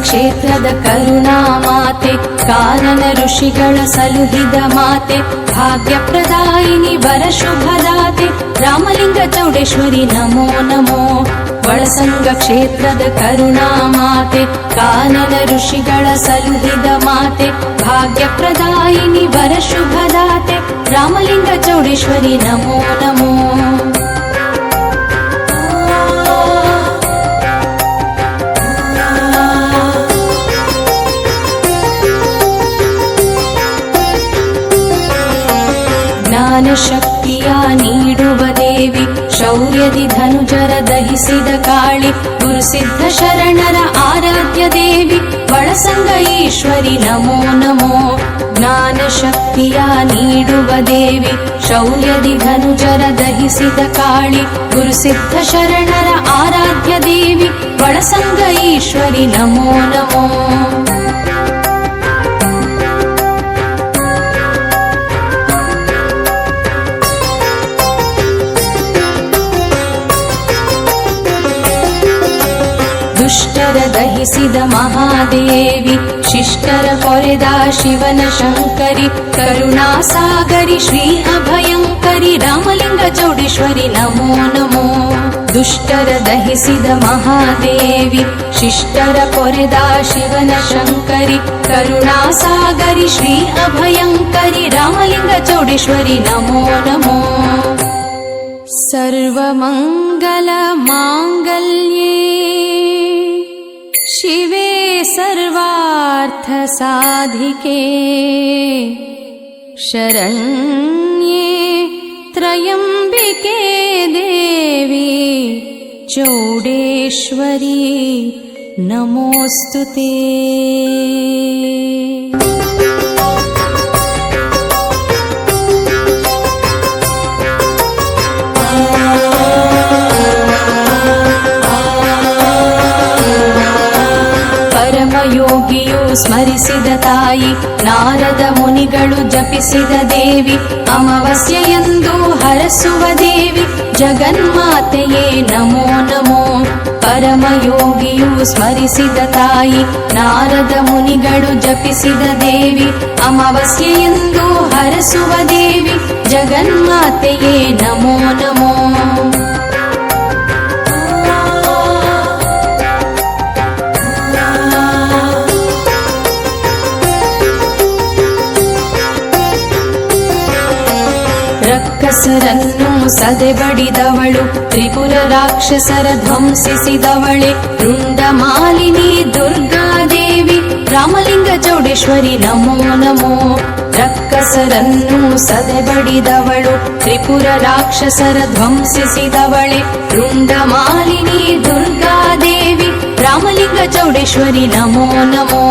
ಕ್ಷೇತ್ರದ ಕರುಣಾ ಮಾತೆ, ಕಾನನ ಋಷಿಗಳ ಸಲುಹಿದ ಮಾತೆ, ಭಾಗ್ಯಪ್ರದಾಯಿನಿ ವರ ಶುಭದಾತೆ, ರಾಮಲಿಂಗ ಚೌಡೇಶ್ವರಿ ನಮೋ ನಮೋ. ಒಳಸಂಗ ಕ್ಷೇತ್ರದ ಕರುಣಾ ಮಾತೆ, ಕಾನನ ಋಷಿಗಳ ಸಲುಹಿದ ಮಾತೆ, ಭಾಗ್ಯಪ್ರದಾಯಿನಿ ವರ ಶುಭದಾತೆ, ರಾಮಲಿಂಗ ಚೌಡೇಶ್ವರಿ ನಮೋ ನಮೋ. ಶಕ್ತಿಯ ನೀಡುವ ದೇವಿ, ಶೌರ್ಯದಿ ಧನುಜರ ದಹಿಸಿದ ಕಾಳಿ, ಗುರುಸಿದ್ಧ ಶರಣರ ಆರಾಧ್ಯ ದೇವಿ, ಒಳಸಂಗ ಈಶ್ವರಿ ನಮೋ ನಮೋ. ಜ್ಞಾನ ಶಕ್ತಿಯ ನೀಡುವ ದೇವಿ, ಶೌರ್ಯದಿ ಧನುಜರ ದಹಿಸಿದ ಕಾಳಿ, ಗುರುಸಿದ್ಧ ಶರಣರ ಆರಾಧ್ಯ ದೇವಿ, ಒಳಸಂಗ ಈಶ್ವರಿ ನಮೋ ನಮೋ. ದುಷ್ಟರ ದಹಿಸಿದ ಮಹಾದೇವಿ, ಶಿಷ್ಟರ ಕೊರೆದ ಶಿವನ ಶಂಕರಿ, ಕರುಣಾ ಸಾಗರಿ ಶ್ರೀ ಅಭಯಂಕರಿ, ರಾಮಲಿಂಗ ಚೌಡೇಶ್ವರಿ ನಮೋ ನಮೋ. ದುಷ್ಟರ ದಹಿಸಿದ ಮಹಾದೇವಿ, ಶಿಷ್ಟರ ಕೊರೆದ ಶಿವನ ಶಂಕರಿ, ಕರುಣಾ ಸಾಗರಿ ಶ್ರೀ ಅಭಯಂಕರಿ, ರಾಮಲಿಂಗ ಚೌಡೇಶ್ವರಿ ನಮೋ ನಮೋ. ಸರ್ವಮಂಗಲ ಮಾಂಗಲ್ಯೇ ಶಿವೆ ಸರ್ವಾರ್ಥ ಸಾಧಿಕೆ, ಶರಣ್ಯೇ ತ್ರಯಂಬಿಕೆ ದೇವಿ ಚೌಡೇಶ್ವರಿ ನಮೋಸ್ತುತೇ. ಯೋಗಿಯು ಸ್ಮರಿಸಿದ ತಾಯಿ, ನಾರದ ಮುನಿಗಳು ಜಪಿಸಿದ ದೇವಿ, ಅಮಾವಾಸ್ಯೆಯಂದು ಹರಸುವ ದೇವಿ, ಜಗನ್ಮಾತೆಯೇ ನಮೋ ನಮೋ. ಪರಮಯೋಗಿಯು ಸ್ಮರಿಸಿದ ತಾಯಿ, ನಾರದ ಮುನಿಗಳು ಜಪಿಸಿದ ದೇವಿ, ಅಮಾವಾಸ್ಯೆಯಂದು ಹರಸುವ ದೇವಿ, ಜಗನ್ಮಾತೆಯೇ ನಮೋ ನಮೋ. ರಕ್ಕಸರನ್ನು ಸದೆಬಡಿದವಳು, ತ್ರಿಪುರ ರಾಕ್ಷಸರ ಧ್ವಂಸಿಸಿದವಳೆ, ರುಂಡಮಾಲಿನಿ ದುರ್ಗಾದೇವಿ, ರಾಮಲಿಂಗ ಚೌಡೇಶ್ವರಿ ನಮೋ ನಮೋ. ರಕ್ಕಸರನ್ನು ಸದೆಬಡಿದವಳು, ತ್ರಿಪುರ ರಾಕ್ಷಸರ ಧ್ವಂಸಿಸಿದವಳೆ, ರುಂಡಮಾಲಿನಿ ದುರ್ಗಾದೇವಿ, ರಾಮಲಿಂಗ ಚೌಡೇಶ್ವರಿ ನಮೋ ನಮೋ.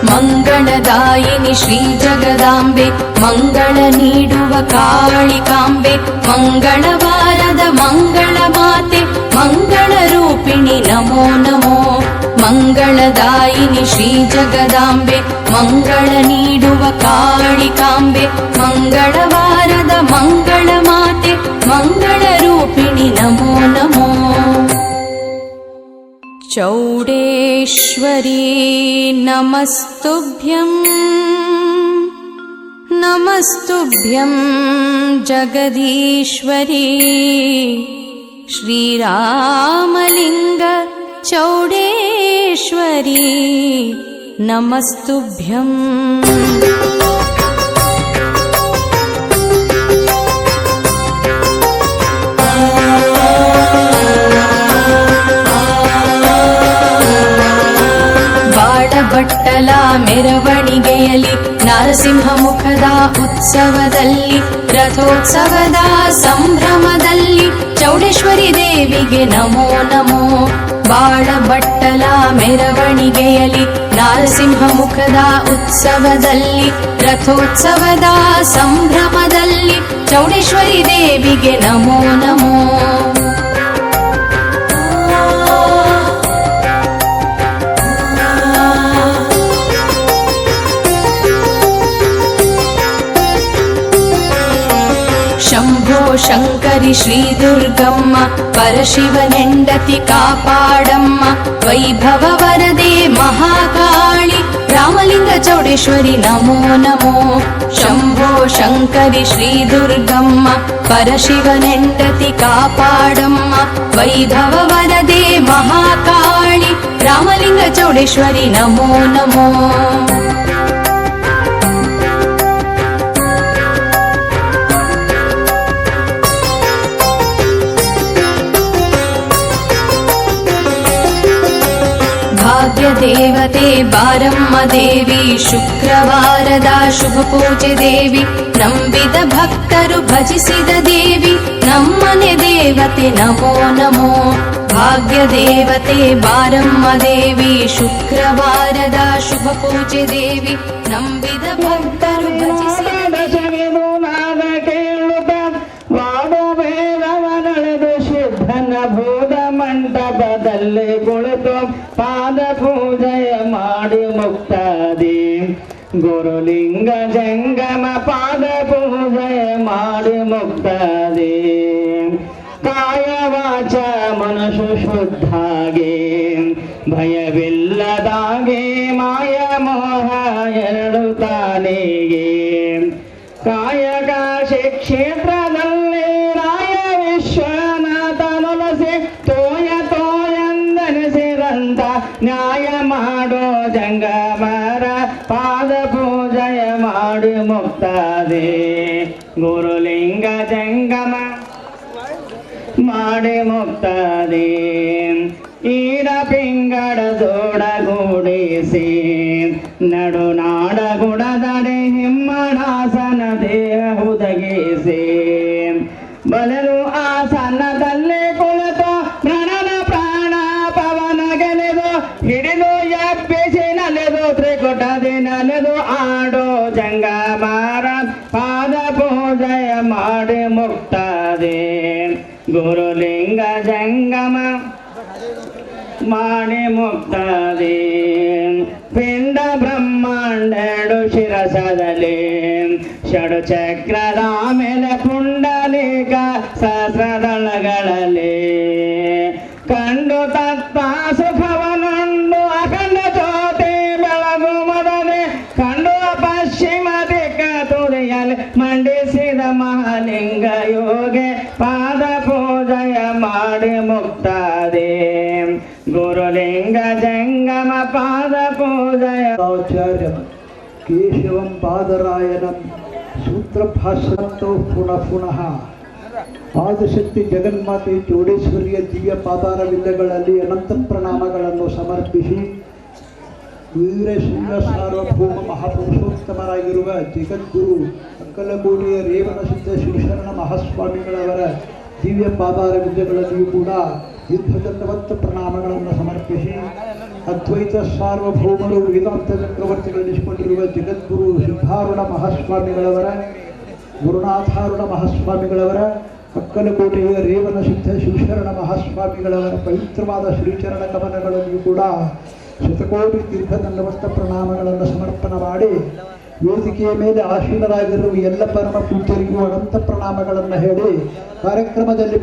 ಮಂಗಳದಾಯಿನಿ ಶ್ರೀ ಜಗದಾಂಬೆ, ಮಂಗಳ ನೀಡುವ ಕಾಳಿಕಾಂಬೆ, ಮಂಗಳವಾರದ ಮಂಗಳ ಮಾತೆ, ಮಂಗಳ ರೂಪಿಣಿ ನಮೋ ನಮೋ. ಮಂಗಳದಾಯಿನಿ ಶ್ರೀ ಜಗದಾಂಬೆ, ಮಂಗಳ ನೀಡುವ ಕಾಳಿಕಾಂಬೆ, ಮಂಗಳವಾರದ ಮಂಗಳ ಮಾತೆ, ಮಂಗಳ ರೂಪಿಣಿ ನಮೋ ನಮೋ. ಚೌಡೇಶ್ವರಿ ನಮಸ್ತುಭ್ಯಂ, ನಮಸ್ತುಭ್ಯಂ ಜಗದೀಶ್ವರಿ, ಶ್ರೀರಾಮಲಿಂಗ ಚೌಡೇಶ್ವರಿ ನಮಸ್ತುಭ್ಯಂ. ಬಟ್ಟಲ ಮೆರವಣಿಗೆಯಲ್ಲಿ, ನರಸಿಂಹ ಮುಖದ ಉತ್ಸವದಲ್ಲಿ, ರಥೋತ್ಸವದ ಸಂಭ್ರಮದಲ್ಲಿ, ಚೌಡೇಶ್ವರಿ ದೇವಿಗೆ ನಮೋ ನಮೋ. ಬಾಳಬಟ್ಟಲ ಮೆರವಣಿಗೆಯಲಿ ನಾರಸಿಂಹ ಮುಖದ ಉತ್ಸವದಲ್ಲಿ ರಥೋತ್ಸವದ ಸಂಭ್ರಮದಲ್ಲಿ ಚೌಡೇಶ್ವರಿ ದೇವಿಗೆ ನಮೋ ನಮೋ. ಶಂಭೋ ಶಂಕರಿ ಶ್ರೀ ದುರ್ಗಮ್ಮ ಪರಶಿವನೆಂಡತಿ ಕಾಪಾಡಮ್ಮ ವೈಭವ ವರದೆ ಮಹಾಕಾಳಿ ರಾಮಲಿಂಗ ಚೌಡೇಶ್ವರಿ ನಮೋ ನಮೋ. ಶಂಭೋ ಶಂಕರಿ ಶ್ರೀ ದುರ್ಗಮ್ಮ ಪರಶಿವನೆಂಡತಿ ಕಾಪಾಡಮ್ಮ ವೈಭವ ವರದೆ ಮಹಾಕಾಳಿ ರಾಮಲಿಂಗ ಚೌಡೇಶ್ವರಿ ನಮೋ ನಮೋ. ಭಾಗ್ಯ ದೇವತೆ ಬಾರಮ್ಮ ದೇವಿ ಶುಕ್ರವಾರದ ಶುಭ ಪೂಜೆ ದೇವಿ ನಂಬಿದ ಭಕ್ತರು ಭಜಿಸಿದ ದೇವಿ ನಮ್ಮನೆ ದೇವತೆ ನಮೋ ನಮೋ. ಭಾಗ್ಯ ದೇವತೆ ಬಾರಮ್ಮ ದೇವಿ ಶುಕ್ರವಾರದ ಶುಭ ಪೂಜೆ ದೇವಿ ನಂಬಿದ ಭಕ್ತರು ಭಜಿಸಿದ ಭೂತ ಮಂಟಪದಲ್ಲಿ ಕುಳಿತು ಪಾದ ಪೂಜೆಯ ಮಾಡಿ ಮುಕ್ತಾದಿ ಗುರುಲಿಂಗ ಜಂಗಮ ಪಾದ ಪೂಜೆಯ ಮಾಡಿ ಮುಕ್ತಾದಿ. ಕಾಯ ವಾಚ ಮನಸ್ಸು ಶುದ್ಧಾಗೆ ಭಯವಿಲ್ಲದಾಗೆ ಮಾಯ ಮೋಹ ಎರಡು ತಾನಿಗೆ ಕಾಯಕ ಕ್ಷೇತ್ರದಲ್ಲಿ ರಾಯ ವಿಶ್ವನಾಥನೊಲಸಿ ತೋಯ ತೋಯಂದನಿಸಿದಂತ ನ್ಯಾಯ ಮಾಡೋ ಜಂಗಮರ ಪಾದ ಪೂಜೆಯ ಮಾಡಿ ಮುಕ್ತಾದೆ ಗುರುಲಿಂಗ ಜಂಗಮ ಮಾಡಿ ಮುಕ್ತಾದೆ. ಈಡ ಪಿಂಗಡ ಜೋಡಗೂಡಿಸಿ ನಡುನಾಡ ಗುಡದರೆ ಹಿಮ್ಮಣಾಸನ ದೇಹ ಹುದಗಿಸಿ ಬಲರು ಆಸನದಲ್ಲಿ ಕುಳಿತು ಪ್ರಣನ ಪ್ರಾಣ ಪವನ ಗೆಲೆದು ಹಿಡಿದು ಎಬ್ಬಿಸಿ ನಲೆದು ತ್ರಿಕುಟದಿ ನಲೆದು ಆಡೋ ಜಂಗಮಾರ ಪಾದ ಪೂಜೆಯ ಮಾಡಿ ಮುಕ್ತಾದೆ ಗುರುಲಿಂಗ ಜಂಗಮ ಮಾಡಿ ಮುಕ್ತಾದೆ. ಪಿಂಡ ಬ್ರಹ್ಮಾಂಡಡು ಶಿರಸದಲ್ಲಿ ಷಡು ಚಕ್ರದ ಮೇಲೆ ಪುಂಡಲಿಕ ಸಹಸ್ರದಳಗಳಲ್ಲಿ ಕಂಡು ತತ್ವ ಸುಖವನುಂಡು ಅಖಂಡ ಜ್ಯೋತಿ ಬೆಳಗು ಮೊದಲೇ ಕಂಡು ಪಶ್ಚಿಮ ದಿಕ್ಕ ತುದಿಯಲ್ಲಿ ಮಂಡಿಸಿದ ಮಹಾಲಿಂಗ ಯೋಗೆ ಪಾದ ಪೂಜೆಯ ಮಾಡಿ ಮುಕ್ತಾದೆ ಗುರುಲಿಂಗ ಜಂಗಮ ಪಾದ ಪೂಜೆಯ. ಆಚಾರ್ಯ ಕೇಶವಂ ಪಾದರಾಯಣಂ ಸೂತ್ರಭಾಷ್ಯಂತೋ ಪುನಃ ಪುನಃ ಆದಿಶಕ್ತಿ ಜಗನ್ಮಾತೆ ಚೌಡೇಶ್ವರಿಯ ದಿವ್ಯ ಪಾದಾರವಿಂದಗಳಲ್ಲಿ ಅನಂತ ಪ್ರಣಾಮಗಳನ್ನು ಸಮರ್ಪಿಸಿ ವೀರಶೈವ ಸಾರ್ವಭೌಮ ಮಹಾಪುರುಷೋತ್ತಮರಾಗಿರುವ ಜಗದ್ಗುರು ಅಕ್ಕಲಕೋಟೆಯ ರೇವಣಸಿದ್ಧ ಶಿವಶರಣ ಮಹಾಸ್ವಾಮಿಗಳವರ ದಿವ್ಯ ಪಾದಾರವಿಂದಗಳಲ್ಲಿಯೂ ಕೂಡ ಯುದ್ಧದಂಡವತ್ತ ಪ್ರಣಾಮಗಳನ್ನು ಸಮರ್ಪಿಸಿ ಅದ್ವೈತ ಸಾರ್ವಭೌಮರು ವೇದಾಂತ ಚಕ್ರವರ್ತಿಗಳನ್ನಿಸಿಕೊಂಡಿರುವ ಜಗದ್ಗುರು ಸಿದ್ಧಾರೂಢ ಮಹಾಸ್ವಾಮಿಗಳವರ ಗುರುನಾಥಾರೂಢ ಮಹಾಸ್ವಾಮಿಗಳವರ ಅಕ್ಕಲಕೋಟೆಯ ರೇವಣ ಸಿದ್ಧ ಶಿವಶರಣ ಮಹಾಸ್ವಾಮಿಗಳವರ ಪವಿತ್ರವಾದ ಶ್ರೀಚರಣ ಕಮಲಗಳಲ್ಲಿಯೂ ಕೂಡ ಶತಕೋಟಿ ತೀರ್ಥದಂಡವತ್ತ ಪ್ರಣಾಮಗಳನ್ನು ಸಮರ್ಪಣೆ ಮಾಡಿ ವೇದಿಕೆಯ ಮೇಲೆ ಆಸೀನರಾಗಿರುವ ಎಲ್ಲ ಪರಮ ಪೂಜ್ಯರಿಗೂ ಅನಂತ ಪ್ರಣಾಮಗಳನ್ನು ಹೇಳಿ ಕಾರ್ಯಕ್ರಮದಲ್ಲಿ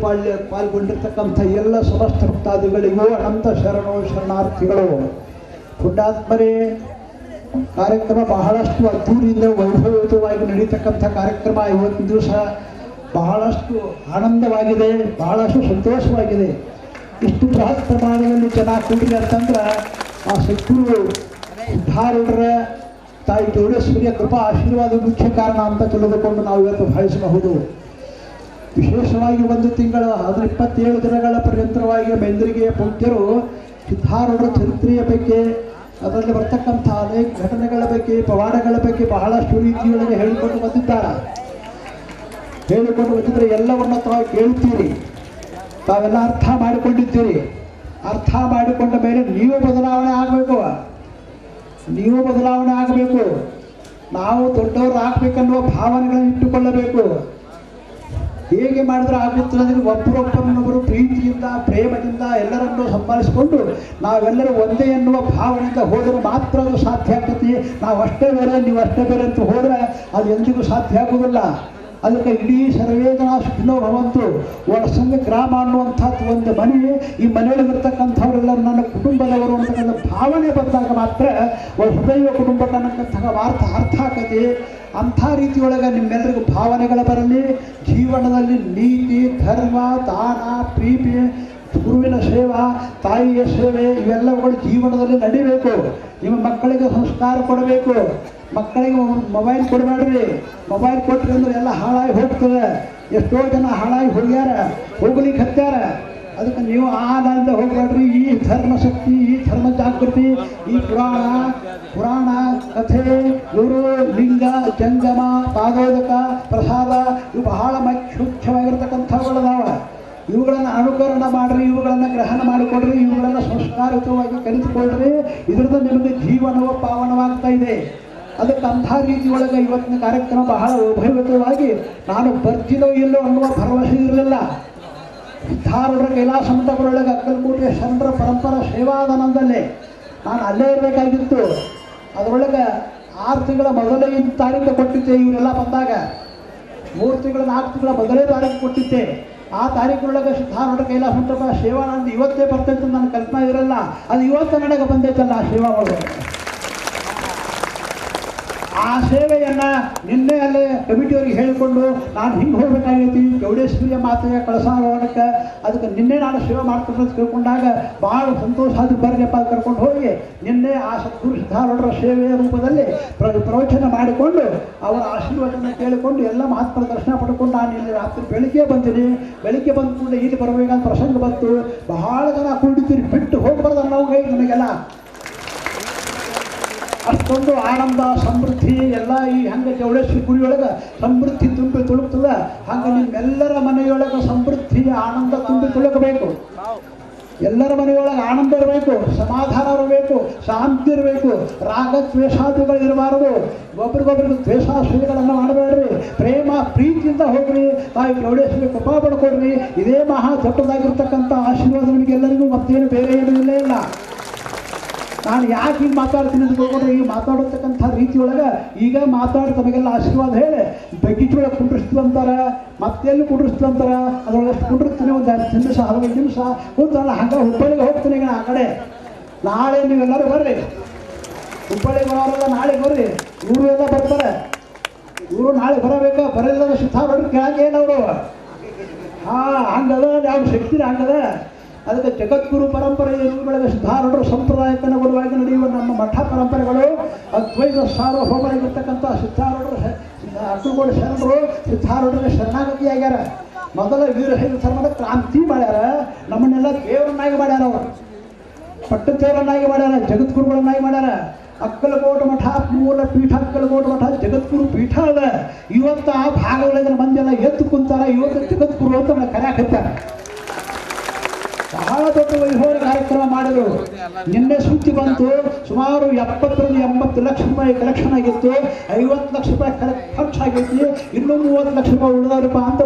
ಪಾಲ್ಗೊಂಡಿರ್ತಕ್ಕಂಥ ಎಲ್ಲ ಸಮಸ್ತ ಭಕ್ತಾದಿಗಳಿಗೂ ಅನಂತ ಶರಣಾರ್ಥಿಗಳು. ಪುಣ್ಯಾತ್ಮರೇ, ಕಾರ್ಯಕ್ರಮ ಬಹಳಷ್ಟು ಅದ್ಧೂರಿಯಿಂದ ವೈಭವಯುತವಾಗಿ ನಡೀತಕ್ಕಂಥ ಕಾರ್ಯಕ್ರಮ ಇವತ್ತಿನ ದಿವಸ ಬಹಳಷ್ಟು ಆನಂದವಾಗಿದೆ, ಬಹಳಷ್ಟು ಸಂತೋಷವಾಗಿದೆ. ಇಷ್ಟು ಬೃಹತ್ ಪ್ರಮಾಣದಲ್ಲಿ ಜನ ಕೂಡಿದೆ ಅಂತಂದ್ರೆ ಆ ಸದ್ಗುರು ಸಿದ್ಧಾರೂಢರ ತಾಯಿ ಚೌಡೇಶ್ವರಿಯ ಕೃಪಾ ಆಶೀರ್ವಾದ ಮುಖ್ಯ ಕಾರಣ ಅಂತ ತಿಳಿದುಕೊಂಡು ನಾವು ಇವತ್ತು ಭಾವಿಸಬಹುದು. ವಿಶೇಷವಾಗಿ ಒಂದು ತಿಂಗಳ 27 ದಿನಗಳ ಪರ್ಯಂತರವಾಗಿ ಮೈಂದ್ರಿಗೆಯ ಪೂಜ್ಯರು ಸಿದ್ಧಾರೂಢರ ಚರಿತ್ರೆಯ ಬಗ್ಗೆ, ಅದರಲ್ಲಿ ಬರ್ತಕ್ಕಂಥ ಅನೇಕ ಘಟನೆಗಳ ಬಗ್ಗೆ, ಪವಾಡಗಳ ಬಗ್ಗೆ ಬಹಳಷ್ಟು ರೀತಿಯೊಳಗೆ ಹೇಳಿಕೊಂಡು ಬಂದಿದ್ದಾರೆ. ಹೇಳಿಕೊಂಡು ಬಂದಿದ್ರೆ ಎಲ್ಲವನ್ನು ತಾವು ಕೇಳ್ತೀರಿ, ತಾವೆಲ್ಲ ಅರ್ಥ ಮಾಡಿಕೊಂಡಿದ್ದೀರಿ. ಅರ್ಥ ಮಾಡಿಕೊಂಡ ಮೇಲೆ ನೀವು ಬದಲಾವಣೆ ಆಗಬೇಕು. ನೀವು ಬದಲಾವಣೆ ಆಗಬೇಕು. ನಾವು ದೊಡ್ಡವರು ಆಗಬೇಕನ್ನುವ ಭಾವನೆಗಳನ್ನು ಇಟ್ಟುಕೊಳ್ಳಬೇಕು. ಹೇಗೆ ಮಾಡಿದ್ರೆ ಆಗುತ್ತದೆ ಅಂದರೆ ಒಬ್ಬರೊಬ್ಬರನ್ನೊಬ್ಬರು ಪ್ರೀತಿಯಿಂದ ಪ್ರೇಮದಿಂದ ಎಲ್ಲರನ್ನೂ ಸಂಭಾಳಿಸಿಕೊಂಡು ನಾವೆಲ್ಲರೂ ಒಂದೇ ಎನ್ನುವ ಭಾವನೆಯಿಂದ ಹೋದರೆ ಮಾತ್ರ ಅದು ಸಾಧ್ಯ ಆಗ್ತದೆ. ನಾವು ಅಷ್ಟೇ ಬೇರೆ ನೀವು ಅಷ್ಟೇ ಬೇರೆ ಅಂತ ಹೋದರೆ ಅದು ಎಂದಿಗೂ ಸಾಧ್ಯ ಆಗುವುದಿಲ್ಲ. ಅದಕ್ಕೆ ಇಡೀ ಸರ್ವೇ ಜನ ಸುಖಿನೋ ಭವಂತು. ಒಳಸಂಗ ಗ್ರಾಮ ಅನ್ನುವಂಥದ್ದು ಒಂದು ಮನೆ, ಈ ಮನೆಯೊಳಗಿರ್ತಕ್ಕಂಥವರೆಲ್ಲರೂ ನನ್ನ ಕುಟುಂಬದವರು ಅಂತಕ್ಕಂಥ ಭಾವನೆ ಬಂದಾಗ ಮಾತ್ರ ಹೃದಯ ಕುಟುಂಬಕ್ಕೆ ಅನ್ನಕ್ಕಂತಹ ಅರ್ಥ ಆಕತಿ. ಅಂಥ ರೀತಿಯೊಳಗೆ ನಿಮ್ಮೆಲ್ಲರಿಗೂ ಭಾವನೆಗಳ ಬರಲಿ. ಜೀವನದಲ್ಲಿ ನೀತಿ, ಧರ್ಮ, ದಾನ, ಪ್ರೀತಿ, ಗುರುವಿನ ಸೇವಾ, ತಾಯಿಯ ಸೇವೆ ಇವೆಲ್ಲವುಗಳು ಜೀವನದಲ್ಲಿ ನಡಿಬೇಕು. ನಿಮ್ಮ ಮಕ್ಕಳಿಗೆ ಸಂಸ್ಕಾರ ಕೊಡಬೇಕು. ಮಕ್ಕಳಿಗೆ ಮೊಬೈಲ್ ಕೊಡಬೇಡ್ರಿ. ಮೊಬೈಲ್ ಕೊಟ್ಟರೆ ಅಂದ್ರೆ ಎಲ್ಲ ಹಾಳಾಗಿ ಹೋಗ್ತದೆ. ಎಷ್ಟೋ ಜನ ಹಾಳಾಗಿ ಹೋಗ್ಯಾರ, ಹೋಗ್ಲಿಕ್ಕೆ ಹತ್ಯಾರ. ಅದಕ್ಕೆ ನೀವು ಆ ದಾರಿಯಿಂದ ಹೋಗಬೇಡ್ರಿ. ಈ ಧರ್ಮಶಕ್ತಿ, ಈ ಧರ್ಮ ಜಾಗೃತಿ, ಈ ಪುರಾಣ ಕಥೆ, ಗುರು, ಲಿಂಗ, ಜಂಗಮ, ಪಾದೋದಕ, ಪ್ರಸಾದ ಇವು ಬಹಳ ಮುಖ್ಯವಾಗಿರ್ತಕ್ಕಂಥವುಗಳದಾವ. ಇವುಗಳನ್ನು ಅನುಕರಣ ಮಾಡಿರಿ, ಇವುಗಳನ್ನು ಗ್ರಹಣ ಮಾಡಿಕೊಡ್ರಿ, ಇವುಗಳನ್ನು ಸಂಸ್ಕಾರಯುತವಾಗಿ ಕಲಿತುಕೊಳ್ಳ್ರಿ. ಇದರಿಂದ ನಿಮಗೆ ಜೀವನವು ಪಾವನವಾಗ್ತಾ ಇದೆ. ಅದಕ್ಕೆ ಅಂಥ ರೀತಿಯೊಳಗೆ ಇವತ್ತಿನ ಕಾರ್ಯಕ್ರಮ ಬಹಳ ವೈಭವವಾಗಿ ನಾನು ಬರ್ತೀನೋ ಇಲ್ಲೋ ಅನ್ನುವ ಭರವಸೆ ಇರಲಿಲ್ಲ. ಧಾರವಾಡ ಕೈಲಾಸ ಮಂಟಪದೊಳಗೆ ಅಕ್ಕಲಕೋಟೆ ಶರಣರ ಪರಂಪರಾ ಸೇವಾದಾನಂದಲ್ಲೇ ನಾನು ಅಲ್ಲೇ ಇರಬೇಕಾಗಿತ್ತು. ಅದರೊಳಗೆ 6 ತಿಂಗಳ ಮೊದಲೇ ತಾರೀಕು ಕೊಟ್ಟಿದ್ದೆ. ಇವರೆಲ್ಲ ಬಂದಾಗ 3 ತಿಂಗಳ 4 ತಿಂಗಳ ಮೊದಲೇ ತಾರೀಕು ಕೊಟ್ಟಿದ್ದೆ. ಆ ತಾರೀಕಿನೊಳಗೆ ಧಾರವಾಡ ಕೈಲಾಸ ಮಂಟಪ ಸೇವಾನಂದ ಇವತ್ತೇ ಬರ್ತೈತೆ ನನ್ನ ಕಲ್ಪನೆ ಇರಲ್ಲ. ಅದು ಇವತ್ತು ನನಗೆ ಬಂದೈತಲ್ಲ ಆ ಸೇವಾ ಒಳಗೆ. ಆ ಸೇವೆಯನ್ನು ನಿನ್ನೆ ಅಲ್ಲೇ ಕಮಿಟಿಯವರಿಗೆ ಹೇಳಿಕೊಂಡು ನಾನು ಹಿಂಗೆ ಹೋಗ್ಬೇಕಾಗೈತಿ ಚೌಡೇಶ್ವರಿಯ ಮಾತೆಯ ಕಳಸಾರೋಹಣಕ್ಕೆ. ಅದಕ್ಕೆ ನಿನ್ನೆ ನಾನು ಸೇವೆ ಮಾಡ್ಕೊಂಡು ಅಂತ ಕೇಳ್ಕೊಂಡಾಗ ಭಾಳ ಸಂತೋಷ ಆದರೂ ಬರಲಿಪ್ಪ ಕರ್ಕೊಂಡು ಹೋಗಿ ನಿನ್ನೆ ಆ ಸದ್ಗುರು ಸಿದ್ಧಾರೂಢರ ಸೇವೆಯ ರೂಪದಲ್ಲಿ ಪ್ರವಚನ ಮಾಡಿಕೊಂಡು ಅವರ ಆಶೀರ್ವಾದನ ಕೇಳಿಕೊಂಡು ಎಲ್ಲ ಮಹಾತ್ಮರ ದರ್ಶನ ಪಡ್ಕೊಂಡು ನಾನು ಇಲ್ಲಿ ರಾತ್ರಿ ಬೆಳಿಗ್ಗೆ ಬಂದಿನಿ. ಬೆಳಿಗ್ಗೆ ಬಂದ ಕೂಡಲೇ ಇಲ್ಲಿ ಬರಬೇಕಂತ ಪ್ರಸಂಗ ಬಂತು. ಬಹಳ ಜನ ಕುಡಿತೀರಿ, ಬಿಟ್ಟು ಹೋಗ್ಬಾರ್ದು ನಾವು ನನಗೆಲ್ಲ ಅಷ್ಟೊಂದು ಆನಂದ ಸಮೃದ್ಧಿ ಎಲ್ಲ ಈ ಹಂಗೆ ಚೌಡೇಶ್ವರಿ ಗುಡಿಯೊಳಗೆ ಸಮೃದ್ಧಿ ತುಂಬಿ ತುಳುಕ್ತದೆ. ಹಾಗೆ ನಿಮ್ಮೆಲ್ಲರ ಮನೆಯೊಳಗೆ ಸಮೃದ್ಧಿ ಆನಂದ ತುಂಬಿ ತುಳುಕಬೇಕು. ಎಲ್ಲರ ಮನೆಯೊಳಗೆ ಆನಂದ ಇರಬೇಕು, ಸಮಾಧಾನ ಇರಬೇಕು, ಶಾಂತಿ ಇರಬೇಕು, ರಾಗ ದ್ವೇಷಾದಿಗಳು ಇರಬಾರದು. ಒಬ್ರಿಗೊಬ್ರಿಗೆ ದ್ವೇಷಾಶ್ರಯಗಳನ್ನು ಮಾಡಬೇಡ್ರಿ. ಪ್ರೇಮ ಪ್ರೀತಿಯಿಂದ ಹೋಗ್ರಿ. ತಾಯಿ ಚೌಡೇಶ್ವರಿ ಕೃಪಾ ಪಡ್ಕೊಡ್ರಿ. ಇದೇ ಮಹಾ ದೊಡ್ಡದಾಗಿರ್ತಕ್ಕಂಥ ಆಶೀರ್ವಾದ ನಿಮಗೆಲ್ಲರಿಗೂ ಮತ್ತೇನು ಬೇರೆ ಏನೂ ಇಲ್ಲೇ ಇಲ್ಲ. ನಾನು ಯಾಕೆ ಈಗ ಮಾತಾಡ್ತೀನಿ ಅಂತ ತಿಳ್ಕೊಂಡ್ರೆ ಈಗ ಮಾತಾಡತಕ್ಕಂಥ ರೀತಿಯೊಳಗೆ ಈಗ ಮಾತಾಡಿ ತಮಗೆಲ್ಲ ಆಶೀರ್ವಾದ ಹೇಳಿ ಬಗ್ಗಿಟ್ಟೊಳಗೆ ಕುಂಡ್ರಿಸ್ತೀವಿ ಅಂತಾರೆ, ಮತ್ತೆಲ್ಲಿ ಕುಂಡ್ರಿಸ್ತೀವಿ ಅಂತಾರೆ. ಅದರೊಳಗೆ ಎಷ್ಟು ಕುಂಡ್ರಿಸ್ತೀನಿ, ಒಂದು 10 ನಿಮಿಷ 15 ನಿಮಿಷ ಕೂತಲ್ಲ. ಹಂಗೆ ಹುಬ್ಬಳ್ಳಿಗೆ ಹೋಗ್ತೀನಿ ಈಗ ಆ ಕಡೆ. ನಾಳೆ ನೀವೆಲ್ಲರೂ ಬರ್ರಿ. ಹುಬ್ಬಳ್ಳಿಗೆ ಬರೋರೆಲ್ಲ ನಾಳೆ ಬರ್ರಿ. ಇವರು ಎಲ್ಲ ಬರ್ತಾರೆ. ಇವರು ನಾಳೆ ಬರಬೇಕಾ? ಬರಲ್ಲ ಸಿದ್ಧಾರೂಢರು ಕೆಳಗೆ ಏನವರು ಹಂಗದ ಯಾವ ಶಕ್ತಿ ಹಂಗದ. ಅದಕ್ಕೆ ಜಗದ್ಗುರು ಪರಂಪರೆಯ ರೂಪಗಳಿಗೆ ಸಿದ್ಧಾರೂಢರು ಸಂಪ್ರದಾಯಕ್ಕನುಗುಣವಾಗಿ ನಡೆಯುವ ನಮ್ಮ ಮಠ ಪರಂಪರೆಗಳು ಅದ್ವೈತ ಸಾರ್ವಭೌಮರಾಗಿರ್ತಕ್ಕಂಥ ಸಿದ್ಧಾರೂಢರು ಅಕ್ಕಲಕೋಟೆ ಶರಣರು ಸಿದ್ಧಾರೂಢರಿಗೆ ಶರಣಾಗತಿಯಾಗ್ಯಾರ. ಮೊದಲ ವೀರಶೈವ ಧರ್ಮದ ಕ್ರಾಂತಿ ಮಾಡ್ಯಾರ. ನಮ್ಮನ್ನೆಲ್ಲ ದೇವರನ್ನಾಗಿ ಮಾಡ್ಯಾರ. ಅವರು ಪಟ್ಟದೇವರನ್ನಾಗಿ ಮಾಡ್ಯಾರ, ಜಗದ್ಗುರುಗಳನ್ನಾಗಿ ಮಾಡ್ಯಾರ. ಅಕ್ಕಲಕೋಟೆ ಮಠ ಮೂಲ ಪೀಠ, ಅಕ್ಕಲಕೋಟೆ ಮಠ ಜಗದ್ಗುರು ಪೀಠ ಅದ. ಇವತ್ತು ಆ ಭಾಗದೊಳಗಿನ ಮಂದಿ ಎಲ್ಲ ಎದ್ದು ಕುಂತಾರ. ಇವತ್ತು ಜಗದ್ಗುರು ಅಂತ ಕರೆಯಾಕತ್ತಾರೆ. ಬಹಳ ದೊಡ್ಡ ವೈಭವ ಕಾರ್ಯಕ್ರಮ ಮಾಡಿದರು. ನಿನ್ನೆ ಸುದ್ದಿ ಬಂತು, ಸುಮಾರು 70-80 ಲಕ್ಷ ರೂಪಾಯಿ ಕಲೆಕ್ಷನ್ ಆಗಿತ್ತು. 50 ಲಕ್ಷ ರೂಪಾಯಿ ಖರ್ಚಾಗೈತಿ. ಇನ್ನೂ 30 ಲಕ್ಷ ರೂಪಾಯಿ ಉಳಿದವ್ರಪ್ಪ ಅಂತ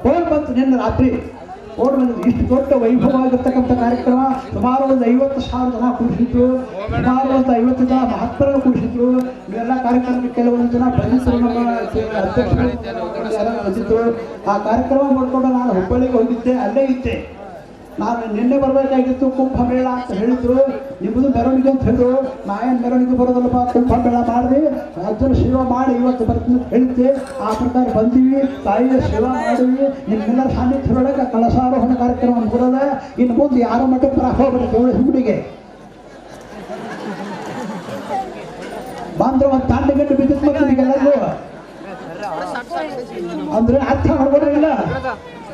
ಫೋನ್ ಬಂತು ನಿನ್ನೆ ರಾತ್ರಿ. ಫೋನ್ ಬಂದಿದ್ದು. ಇಷ್ಟು ದೊಡ್ಡ ವೈಭವ ಆಗಿರ್ತಕ್ಕಂಥ ಕಾರ್ಯಕ್ರಮ. ಸುಮಾರು ಒಂದು 50,000 ಜನ ಕೂಡಿಸಿದ್ರು. ಸುಮಾರು ಒಂದು 50 ಜನ ಮಹತ್ವರನ್ನು ಕೂಡಿಸಿದ್ರು. ಇವೆಲ್ಲ ಕಾರ್ಯಕ್ರಮಕ್ಕೆ ಕೆಲವೊಂದು ಜನ ಪ್ರತಿನಿಧಿಗಳು ನಮ್ಮ ಅಧ್ಯಕ್ಷರು ಬಂದಿದ್ರು. ಆ ಕಾರ್ಯಕ್ರಮ ನೋಡ್ಕೊಂಡು ನಾನು ಹುಬ್ಬಳ್ಳಿಗೆ ಹೋಗಿದ್ದೆ, ಅಲ್ಲೇ ಇದ್ದೆ. ನಾನು ನಿನ್ನೆ ಬರಬೇಕಾಗಿತ್ತು, ಕುಂಭಮೇಳ ಅಂತ ಹೇಳಿದ್ರು. ನಿಮ್ಮದು ಮೆರವಣಿಗೆ ಅಂತ ಹೇಳಿದ್ರು. ನಾಯನ್ ಮೆರವಣಿಗೆ ಬರೋದಲ್ಲಪ್ಪ, ಕುಂಭಮೇಳ ಮಾಡಿದ್ವಿ, ರಾಜ್ಯದ ಸೇವಾ ಮಾಡಿ ಇವತ್ತು ಬರ್ತೀನಿ ಅಂತ ಹೇಳಿದ್ದೆ. ಆ ಪ್ರಕಾರ ಬಂದೀವಿ, ತಾಯಿಯ ಸೇವಾ ಮಾಡಿದ್ವಿ. ನಿಮ್ಮೆಲ್ಲರ ಸಾನ್ನಿಧ್ಯವೊಳಗೆ ಕಳಸಾರೋಹಣ ಕಾರ್ಯಕ್ರಮ ಮುಗಿದ. ಇನ್ನು ಮುಂದೆ ಯಾರ ಮಟ್ಟಕ್ಕೆ ಬರಕ್ಕೆ ಹೋಗ್ಬೇಡಿ. ಚೌಡೇಶ್ವರಿಗೆ ಬಂದ್ರೆ ಒಂದು ತಾಂಡಗಟ್ಟು ಬಿದ್ದಿತ್ತು ಮತ್ತೆ ಈಗೆಲ್ಲರಿಗೂ ಅಂದ್ರೆ ಅರ್ಥ ಮಾಡ್ಬೋದಿಲ್ಲ.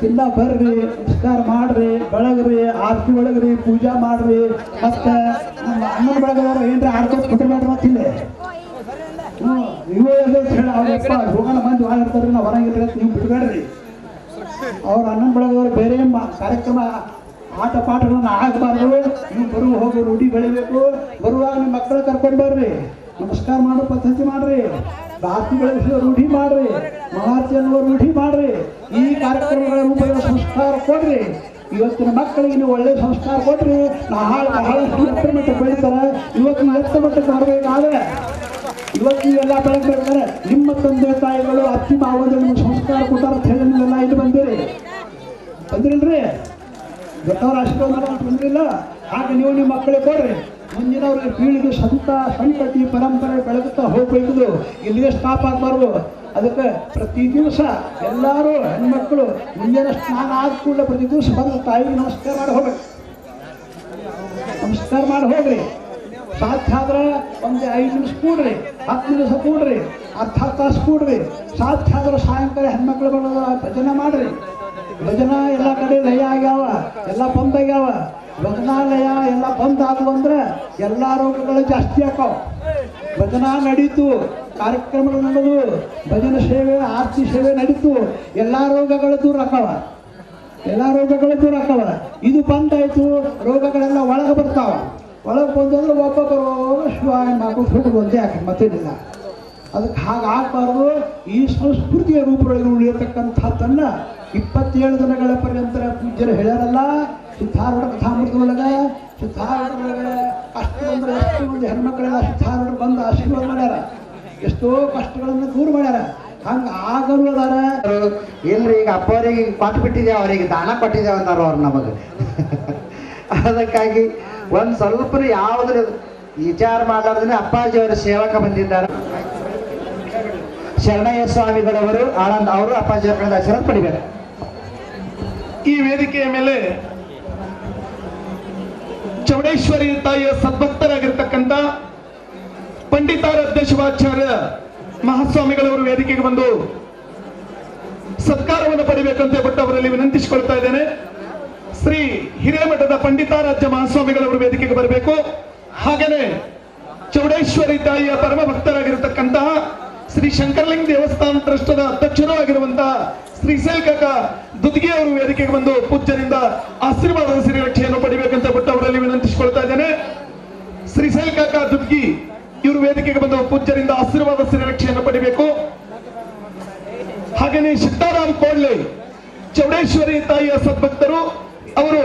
ಇಲ್ಲ ಬರ್ರಿ, ನಮಸ್ಕಾರ ಮಾಡ್ರಿ, ಬೆಳಗ್ರಿ, ಆರತಿ ಒಳಗ್ರಿ, ಪೂಜಾ ಮಾಡ್ರಿ. ಮತ್ತೆ ನಮ್ಮ ಅಣ್ಣನ ಬೆಳಗದವ್ರು ಏನ್ರಿ ಆಡ್ಕೊಂಡು ಕೊಟ್ಟಿರ್ಬೇಡ್ರಿ. ಮತ್ತಿಲ್ಲ ಇವು ಹೇಳಿ ಅವ್ರಪ್ಪ ಹೋಗೋಣ ಮಂದಿ ಮಾಡಿರ್ತಾರ್ರಿ, ನಾವು ಹೊರಗಿರ್ರಿ ಅಂತ ನೀವು ಬಿಡ್ಬೇಡ್ರಿ. ಅವ್ರ ಅಣ್ಣನ ಬೆಳಗದವ್ರು ಬೇರೆ ಕಾರ್ಯಕ್ರಮ ಆಟ ಪಾಠಗಳನ್ನ ಆಗಬಾರ್ದು. ನೀವು ಬರುವ ಹೋಗೋ ರೂಢಿ ಬೆಳಿಬೇಕು. ಬರುವಾಗ ನಿಮ್ಮ ಮಕ್ಕಳು ಕರ್ಕೊಂಡು ಬರ್ರಿ, ನಮಸ್ಕಾರ ಮಾಡೋ ಪದ್ಧತಿ ಮಾಡ್ರಿ, ಆರತಿ ಬೆಳೆಸುವ ರೂಢಿ ಮಾಡ್ರಿ, ಮಹಾರತಿ ಅನ್ನುವ ರೂಢಿ ಮಾಡ್ರಿ. ಈ ಕಾರ್ಯಕ್ರಮಗಳ ರೂಪದ ಸಂಸ್ಕಾರ ಕೊಡ್ರಿ. ಇವತ್ತಿನ ಮಕ್ಕಳಿಗೆ ನೀವು ಒಳ್ಳೆ ಸಂಸ್ಕಾರ ಕೊಟ್ರಿ, ಬಹಳಷ್ಟು ಎತ್ತರ ಮಟ್ಟಕ್ಕೆ ಬೆಳಿತಾರೆ. ಇವತ್ತು ಎತ್ತರ ಮಟ್ಟಕ್ಕೆ ಬರಬೇಕಾದ್ರೆ ಇವತ್ತು ನೀವೆಲ್ಲ ಬೆಳಗ್ಬೇಕಾದ್ರೆ ನಿಮ್ಮ ತಂದೆ ತಾಯಿಗಳು ಅತ್ತಿ ಮಾವದು ನಿಮ್ಗೆ ಸಂಸ್ಕಾರ ಕೊಟ್ಟಾರ ಅಂತ ಹೇಳಿ ನೀವೆಲ್ಲ ಇಲ್ಲಿ ಬಂದಿರಲ್ರಿ. ದೊಡ್ಡವರ ಆಶೀರ್ವಾದ ಮಾಡೋದು ಬಂದಿಲ್ಲ. ಹಾಗೆ ನೀವು ನಿಮ್ಮ ಮಕ್ಕಳಿಗೆ ಕೊಡ್ರಿ. ಮುಂದಿನವ್ರಿಗೆ ಪೀಳಿಗೆ ಸಂತತಿ ಪರಂಪರೆ ಬೆಳಗುತ್ತಾ ಹೋಗ್ಬೇಕು. ಇಲ್ಲಿಗೆ ಸ್ಟಾಪ್ ಆಗಬಾರ್ದು. ಅದಕ್ಕೆ ಪ್ರತಿ ದಿವಸ ಎಲ್ಲರೂ ಹೆಣ್ಮಕ್ಳು ಮುಂಜಾನೆ ಸ್ನಾನ ಆದ ಕೂಡಲೇ ಪ್ರತಿ ದಿವಸ ಬಂದು ತಾಯಿಗೆ ನಮಸ್ಕಾರ ಮಾಡಿ ಹೋಗ್ಬೇಕು. ನಮಸ್ಕಾರ ಮಾಡಿ ಹೋಗ್ರಿ. ಸಾಧ್ಯ ಆದ್ರೆ ಒಂದು 5 ನಿಮಿಷ ಕೂಡ್ರಿ, 10 ನಿಮಿಷ ಕೂಡ್ರಿ, ಅರ್ಧ ತಾಸು ಕೂಡ್ರಿ. ಸಾಧ್ಯ ಆದ್ರೆ ಸಾಯಂಕಾಲ ಹೆಣ್ಮಕ್ಳು ಬರೋದು ಭಜನೆ ಮಾಡ್ರಿ. ಭಜನ ಎಲ್ಲ ಕಡೆ ಲಯ ಆಗ್ಯಾವ, ಎಲ್ಲ ಬಂದ್ ಆಗ್ಯಾವ. ಭಜನಾಲಯ ಎಲ್ಲ ಬಂದ್ ಆದವು ಅಂದ್ರೆ ಎಲ್ಲ ರೋಗಗಳು ಜಾಸ್ತಿ ಆಕಾವ. ಭಜನಾ ನಡೀತು, ಕಾರ್ಯಕ್ರಮಗಳು ನಡೆದು, ಭಜನ ಸೇವೆ ಆರತಿ ಸೇವೆ ನಡೀತು, ಎಲ್ಲ ರೋಗಗಳು ದೂರ ಆಕಾವ. ಎಲ್ಲ ರೋಗಗಳು ದೂರ ಆಕಾವ. ಇದು ಬಂದಾಯ್ತು, ರೋಗಗಳೆಲ್ಲ ಒಳಗೆ ಬರ್ತಾವ. ಒಳಗೆ ಬಂದಂದ್ರೆ ಒಬ್ಬೊಬ್ಬರು ಶಿವಾಯ ಮಾಡ್ಕೊಂಡು ಹೋಗೋದು ಒಂದೇ ಹಾಕಿ ಮತ್ತೇನಿಲ್ಲ. ಅದಕ್ಕೆ ಹಾಗಾಗಬಾರ್ದು. ಈ ಸಂಸ್ಕೃತಿಯ ರೂಪದೊಳಗೆ ಉಳಿಯತಕ್ಕಂಥದ್ದನ್ನ 27 ದಿನಗಳ ಪರ್ಯಂತ ಪೂಜ್ಯರು ಹೇಳ್ಯಾರಲ್ಲ. ಸಿದ್ಧಾರೂಢ ಕಥಾಮೃತದೊಳಗೆ ಸಿದ್ಧಾರೂಢರೊಳಗೆ ಕಷ್ಟ ಬಂದರೆ ಎಷ್ಟು ಮಂದಿ ಹೆಣ್ಮಕ್ಳೆಲ್ಲ ಸಿದ್ಧಾರೂಢರು ಬಂದು ಆಶೀರ್ವಾದ ಮಾಡ್ಯಾರ, ಎಷ್ಟೋ ಕಷ್ಟಗಳನ್ನು ದೂರ ಮಾಡ್ಯಾರ. ಹಂಗೆ ಆಗಲು ಅದಾರ ಇಲ್ರಿ. ಈಗ ಅಪ್ಪವ್ರಿಗೆ ಕೊಟ್ಟು ಬಿಟ್ಟಿದ್ದೇವೆ, ಅವರಿಗೆ ದಾನ ಕೊಟ್ಟಿದ್ದೇವೆ ಅಂತಾರ ಅವ್ರು ನಮಗೆ. ಅದಕ್ಕಾಗಿ ಒಂದು ಸ್ವಲ್ಪ ಯಾವುದ್ರ ವಿಚಾರ ಮಾಡಲಾರ್ದೇ ಅಪ್ಪಾಜಿಯವರ ಸೇವಕ ಬಂದಿದ್ದಾರೆ. ಶರಣಯ್ಯ ಸ್ವಾಮಿಗಳವರು ಆನಂದ್ ಅವರು ಅಪ್ಪಾಜಿಯವರ ಕಡೆ ಆಶೀರ್ವಾದ ಪಡಿದ್ದಾರೆ. ಈ ವೇದಿಕೆಯ ಮೇಲೆ ಚೌಡೇಶ್ವರಿ ತಾಯಿಯ ಸದ್ಭಕ್ತರಾಗಿರ್ತಕ್ಕಂಥ ಪಂಡಿತಾರಾಧ್ಯ ಶಿವಾಚಾರ್ಯ ಮಹಾಸ್ವಾಮಿಗಳವರು ವೇದಿಕೆಗೆ ಬಂದು ಸತ್ಕಾರವನ್ನು ಪಡಿಬೇಕಂತ ಬಿಟ್ಟು ಅವರಲ್ಲಿ ವಿನಂತಿಸಿಕೊಳ್ತಾ ಇದ್ದೇನೆ. ಶ್ರೀ ಹಿರೇಮಠದ ಪಂಡಿತಾರಾಧ್ಯ ಮಹಾಸ್ವಾಮಿಗಳವರು ವೇದಿಕೆಗೆ ಬರಬೇಕು. ಹಾಗೇನೆ ಚೌಡೇಶ್ವರಿ ತಾಯಿಯ ಪರಮ ಭಕ್ತರಾಗಿರತಕ್ಕಂತಹ ಶ್ರೀ ಶಂಕರಲಿಂಗ ದೇವಸ್ಥಾನ ಟ್ರಸ್ಟದ ಅಧ್ಯಕ್ಷರೂ ಆಗಿರುವಂತಹ ಶ್ರೀಶೈಲ್ ಕಾಕ ದುದ್ಗಿ ಅವರು ವೇದಿಕೆಗೆ ಬಂದು ಪೂಜ್ಯರಿಂದ ಆಶೀರ್ವಾದದ ಶ್ರೀರಕ್ಷೆಯನ್ನು ಪಡಿಬೇಕಂತ ಬಿಟ್ಟು ಅವರಲ್ಲಿ ವಿನಂತಿಸಿಕೊಳ್ತಾ ಇದ್ದೇನೆ. ಶ್ರೀಶೈಲ್ ಕಾಕ ದುದ್ಗಿ ಇವರು ವೇದಿಕೆಗೆ ಬಂದು ಪೂಜ್ಯರಿಂದ ಆಶೀರ್ವಾದ ಶ್ರೀರಕ್ಷೆಯನ್ನು ಪಡಿಬೇಕು. ಹಾಗೆಯೇ ಸಿದ್ದಾರಾಮ್ ಕೋಡ್ಲೆ ಚೌಡೇಶ್ವರಿ ತಾಯಿಯ ಸದ್ಭಕ್ತರು ಅವರು